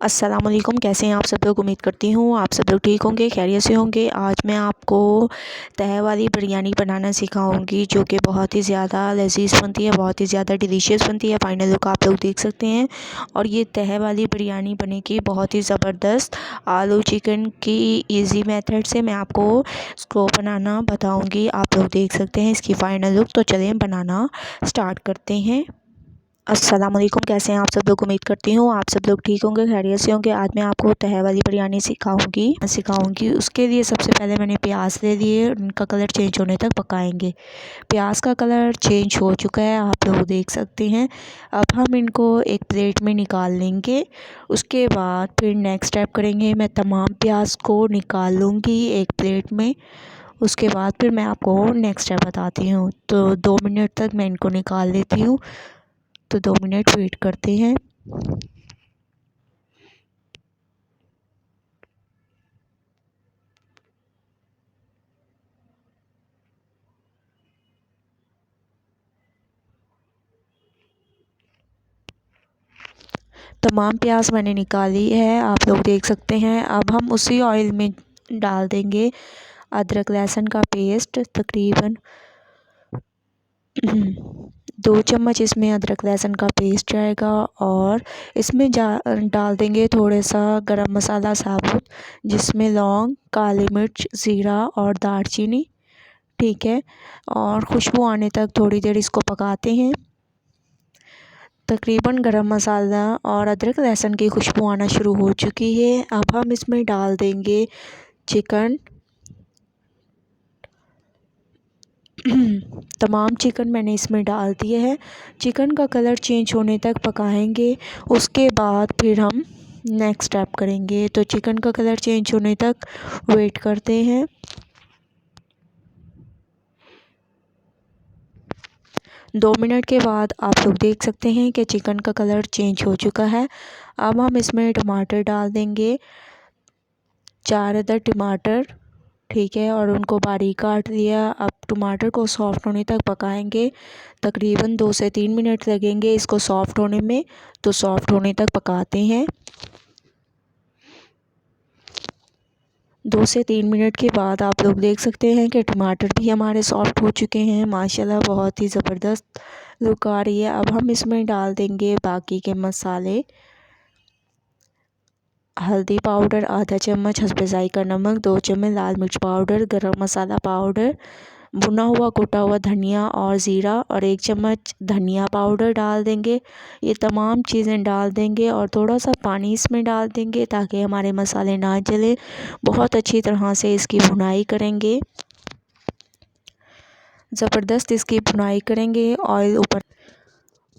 अस्सलाम वालेकुम। कैसे हैं आप सब लोग? उम्मीद करती हूँ आप सब लोग ठीक होंगे, खैरियत से होंगे। आज मैं आपको तहे वाली बिरयानी बनाना सिखाऊंगी जो कि बहुत ही ज़्यादा लजीज बनती है, बहुत ही ज़्यादा डिलीशियस बनती है। फाइनल लुक आप लोग देख सकते हैं। और ये तहे वाली बिरयानी बनेगी बहुत ही ज़बरदस्त आलू चिकन की ईजी मेथड से। मैं आपको इसको बनाना बताऊँगी, आप लोग देख सकते हैं इसकी फ़ाइनल लुक। तो चलें बनाना स्टार्ट करते हैं। अस्सलाम वालेकुम। कैसे हैं आप सब लोग? उम्मीद करती हूँ आप सब लोग ठीक होंगे, खैरियत से होंगे। आज मैं आपको तहे वाली बिरयानी सिखाऊंगी। उसके लिए सबसे पहले मैंने प्याज ले लिए, उनका कलर चेंज होने तक पकाएंगे। प्याज का कलर चेंज हो चुका है, आप लोग देख सकते हैं। अब हम इनको एक प्लेट में निकाल लेंगे। उसके बाद फिर नेक्स्ट स्टेप करेंगे, मैं तमाम प्याज को निकाल लूँगी एक प्लेट में। उसके बाद फिर मैं आपको नेक्स्ट स्टेप बताती हूँ। तो 2 मिनट तक मैं इनको निकाल लेती हूँ, तो 2 मिनट वेट करते हैं। तमाम प्याज मैंने निकाली है, आप लोग देख सकते हैं। अब हम उसी ऑयल में डाल देंगे अदरक लहसुन का पेस्ट, तकरीबन 2 चम्मच इसमें अदरक लहसुन का पेस्ट जाएगा। और इसमें डाल देंगे थोड़ा सा गरम मसाला साबुत, जिसमें लौंग, काली मिर्च, ज़ीरा और दालचीनी। ठीक है, और खुशबू आने तक थोड़ी देर इसको पकाते हैं। तकरीबन गरम मसाला और अदरक लहसुन की खुशबू आना शुरू हो चुकी है। अब हम इसमें डाल देंगे चिकन। तमाम चिकन मैंने इसमें डाल दिए है। चिकन का कलर चेंज होने तक पकाएंगे। उसके बाद फिर हम नेक्स्ट स्टेप करेंगे। तो चिकन का कलर चेंज होने तक वेट करते हैं। 2 मिनट के बाद आप लोग देख सकते हैं कि चिकन का कलर चेंज हो चुका है। अब हम इसमें टमाटर डाल देंगे, 4 अदद टमाटर। ठीक है, और उनको बारीक काट लिया। अब टमाटर को सॉफ़्ट होने तक पकाएंगे। तकरीबन 2 से 3 मिनट लगेंगे इसको सॉफ़्ट होने में, तो सॉफ़्ट होने तक पकाते हैं। 2 से 3 मिनट के बाद आप लोग देख सकते हैं कि टमाटर भी हमारे सॉफ़्ट हो चुके हैं। माशाल्लाह बहुत ही ज़बरदस्त लुक आ रही है। अब हम इसमें डाल देंगे बाकी के मसाले। हल्दी पाउडर आधा चम्मच, हस्बे ज़ायक़ा नमक 2 चम्मच, लाल मिर्च पाउडर, गरम मसाला पाउडर, भुना हुआ कुटा हुआ धनिया और ज़ीरा, और 1 चम्मच धनिया पाउडर डाल देंगे। ये तमाम चीज़ें डाल देंगे और थोड़ा सा पानी इसमें डाल देंगे ताकि हमारे मसाले ना जले। बहुत अच्छी तरह से इसकी भुनाई करेंगे, ज़बरदस्त इसकी भुनाई करेंगे।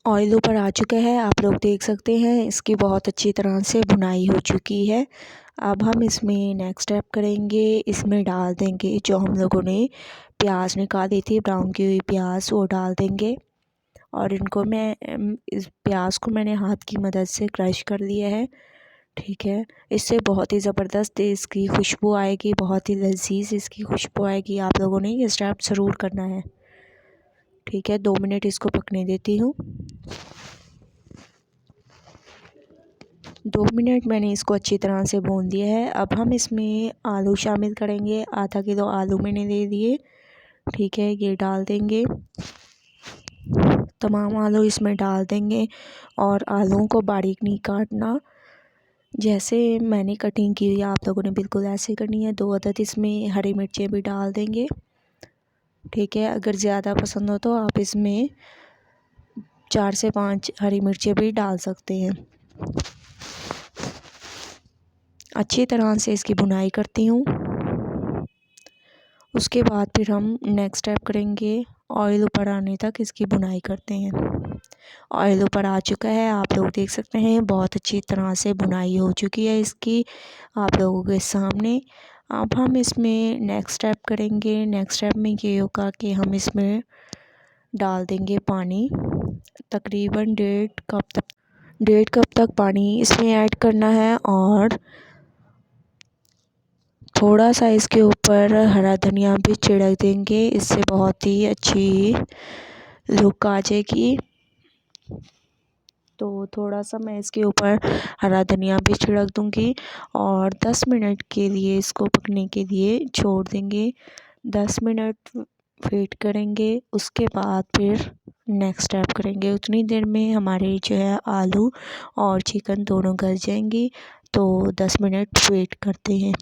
ऑयल ऊपर आ चुका है, आप लोग देख सकते हैं। इसकी बहुत अच्छी तरह से भुनाई हो चुकी है। अब हम इसमें नेक्स्ट स्टेप करेंगे, इसमें डाल देंगे जो हम लोगों ने प्याज निकाली थी, ब्राउन की हुई प्याज, वो डाल देंगे। और इनको इस प्याज को मैंने हाथ की मदद से क्रश कर लिया है। ठीक है, इससे बहुत ही ज़बरदस्त इसकी खुशबू आएगी, बहुत ही लजीज इसकी खुशबू आएगी। आप लोगों ने ये स्टेप ज़रूर करना है। ठीक है, 2 मिनट इसको पकने देती हूँ। 2 मिनट मैंने इसको अच्छी तरह से भून दिया है। अब हम इसमें आलू शामिल करेंगे, आधा किलो आलू मैंने ले लिए। ठीक है, ये डाल देंगे, तमाम आलू इसमें डाल देंगे। और आलूओं को बारीक नहीं काटना, जैसे मैंने कटिंग की है आप लोगों ने बिल्कुल ऐसे करनी है। 2 अदद इसमें हरी मिर्चें भी डाल देंगे। ठीक है, अगर ज़्यादा पसंद हो तो आप इसमें 4 से 5 हरी मिर्चें भी डाल सकते हैं। अच्छी तरह से इसकी भुनाई करती हूँ। उसके बाद फिर हम नेक्स्ट स्टेप करेंगे, ऑयल ऊपर आने तक इसकी भुनाई करते हैं। ऑयल ऊपर आ चुका है, आप लोग देख सकते हैं। बहुत अच्छी तरह से भुनाई हो चुकी है इसकी आप लोगों के सामने। अब हम इसमें नेक्स्ट स्टेप करेंगे। नेक्स्ट स्टेप में ये होगा कि हम इसमें डाल देंगे पानी, तकरीबन 1.5 कप तक पानी इसमें ऐड करना है। और थोड़ा सा इसके ऊपर हरा धनिया भी छिड़क देंगे, इससे बहुत ही अच्छी लुक आ जाएगी। तो थोड़ा सा मैं इसके ऊपर हरा धनिया भी छिड़क दूँगी और 10 मिनट के लिए इसको पकने के लिए छोड़ देंगे। 10 मिनट वेट करेंगे, उसके बाद फिर नेक्स्ट स्टेप करेंगे। उतनी देर में हमारे जो है आलू और चिकन दोनों गल जाएंगी। तो 10 मिनट वेट करते हैं।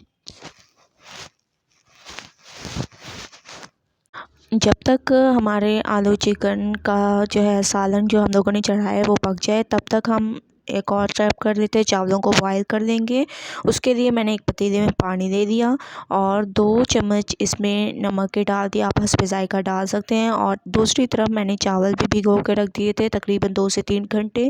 जब तक हमारे आलू चिकन का जो है सालन जो हम लोगों ने चढ़ाया है वो पक जाए, तब तक हम एक और स्टेप कर लेते हैं, चावलों को बॉईल कर लेंगे। उसके लिए मैंने एक पतीले में पानी दे दिया और 2 चम्मच इसमें नमक के डाल दिया। आप हस्बे ज़ायक़ा डाल सकते हैं। और दूसरी तरफ मैंने चावल भी भिगो के रख दिए थे तकरीबन 2 से 3 घंटे।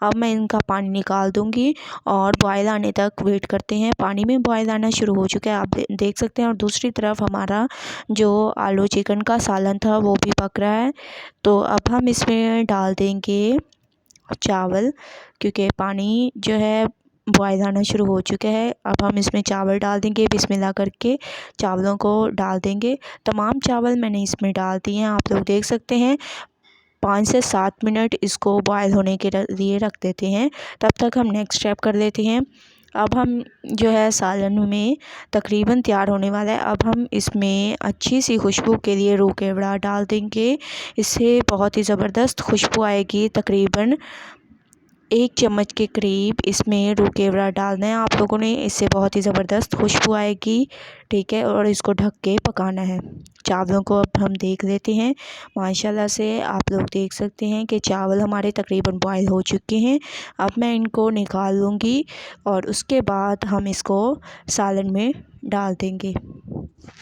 अब मैं इनका पानी निकाल दूँगी और बॉयल आने तक वेट करते हैं। पानी में बॉयल आना शुरू हो चुका है, आप देख सकते हैं। और दूसरी तरफ हमारा जो आलू चिकन का सालन था वो भी पक रहा है। तो अब हम इसमें डाल देंगे चावल, क्योंकि पानी जो है बॉयल आना शुरू हो चुका है। अब हम इसमें चावल डाल देंगे, बिस्मिल्लाह करके चावलों को डाल देंगे। तमाम चावल मैंने इसमें डाल दिए हैं, आप लोग देख सकते हैं। 5 से 7 मिनट इसको बॉयल होने के लिए रख देते हैं। तब तक हम नेक्स्ट स्टेप कर लेते हैं। अब हम जो है सालन में तकरीबन तैयार होने वाला है। अब हम इसमें अच्छी सी खुशबू के लिए रू केवड़ा डाल देंगे। इससे बहुत ही ज़बरदस्त खुशबू आएगी। तकरीबन 1 चम्मच के करीब इसमें रू केवड़ा डालना है आप लोगों ने, इससे बहुत ही ज़बरदस्त खुशबू आएगी। ठीक है, और इसको ढक के पकाना है। चावलों को अब हम देख लेते हैं। माशाल्लाह से आप लोग देख सकते हैं कि चावल हमारे तकरीबन बॉयल हो चुके हैं। अब मैं इनको निकाल लूँगी और उसके बाद हम इसको सालन में डाल देंगे।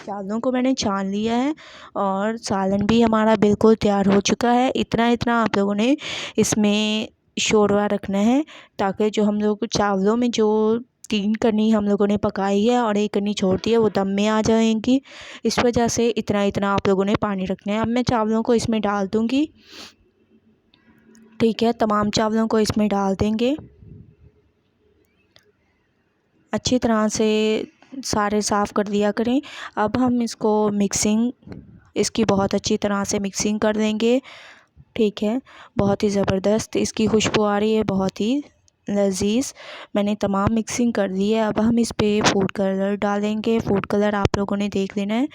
चावलों को मैंने छान लिया है और सालन भी हमारा बिल्कुल तैयार हो चुका है। इतना इतना आप लोगों ने इसमें शोरवा रखना है, ताकि जो हम लोग चावलों में जो 3 कनी हम लोगों ने पकाई है और 1 कनी छोड़ दी है वो दम में आ जाएंगी। इस वजह से इतना इतना आप लोगों ने पानी रखना है। अब मैं चावलों को इसमें डाल दूँगी। ठीक है, तमाम चावलों को इसमें डाल देंगे। अच्छी तरह से सारे साफ़ कर दिया करें। अब हम इसको इसकी बहुत अच्छी तरह से मिक्सिंग कर देंगे। ठीक है, बहुत ही ज़बरदस्त इसकी खुशबू आ रही है, बहुत ही लज़ीज़। मैंने तमाम मिक्सिंग कर दी है। अब हम इस पे फूड कलर डालेंगे। फूड कलर आप लोगों ने देख लेना है,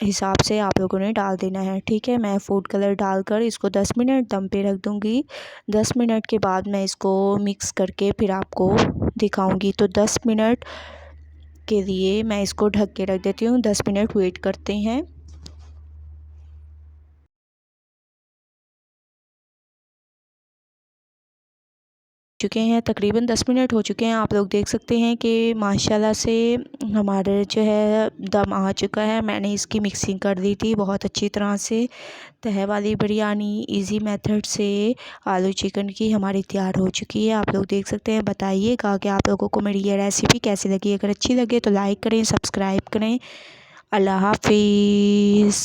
हिसाब से आप लोगों ने डाल देना है। ठीक है, मैं फ़ूड कलर डालकर इसको 10 मिनट दम पे रख दूँगी। 10 मिनट के बाद मैं इसको मिक्स करके फिर आपको दिखाऊँगी। तो 10 मिनट के लिए मैं इसको ढक के रख देती हूँ। 10 मिनट वेट करते हैं। चुके हैं, तकरीबन 10 मिनट हो चुके हैं। आप लोग देख सकते हैं कि माशाल्लाह से हमारे जो है दम आ चुका है। मैंने इसकी मिक्सिंग कर दी थी बहुत अच्छी तरह से। तहे वाली बिरयानी इजी मेथड से आलू चिकन की हमारी तैयार हो चुकी है। आप लोग देख सकते हैं। बताइएगा कि आप लोगों को मेरी ये रेसिपी कैसी लगी। अगर अच्छी लगे तो लाइक करें, सब्सक्राइब करें। अल्लाह हाफिज़।